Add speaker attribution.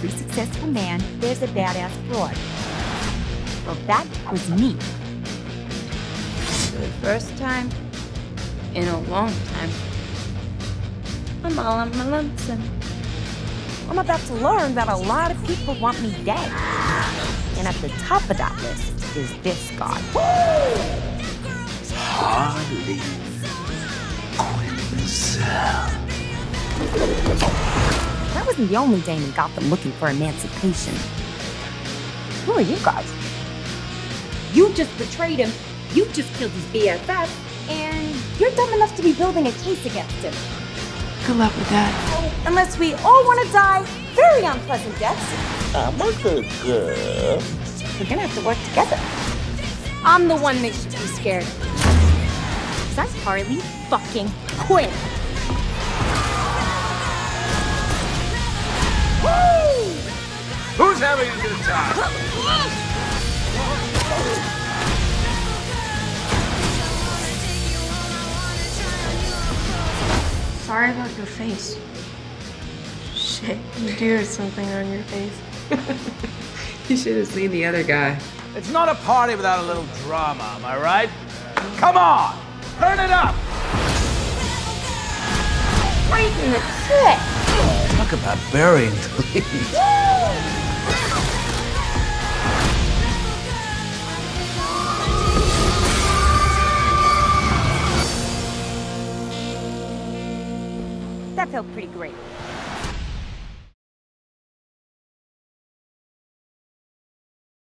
Speaker 1: every successful man, there's a badass fraud. Well, that was me.
Speaker 2: For the first time in a long time, I'm all on my lonesome.
Speaker 1: I'm about to learn that a lot of people want me dead. And at the top of that list is this guy.
Speaker 3: Harley.
Speaker 1: That wasn't the only dame in Gotham looking for emancipation. Who are you guys? You just betrayed him, you just killed his BFF, and you're dumb enough to be building a case against him.
Speaker 2: Good luck with that.
Speaker 1: Unless we all want to die very unpleasant deaths.
Speaker 3: I'm a good girl.
Speaker 1: We're gonna have to work together.
Speaker 2: I'm the one that should be scared.
Speaker 1: That's Harley fucking Quinn.
Speaker 3: Who's having a good time?
Speaker 2: Sorry about your face. Shit, you do have something on your face.
Speaker 4: You should have seen the other guy.
Speaker 3: It's not a party without a little drama, am I right? Come on, turn it up!
Speaker 1: Right in the shit.
Speaker 3: Talk about burying the lead.
Speaker 1: That felt pretty great.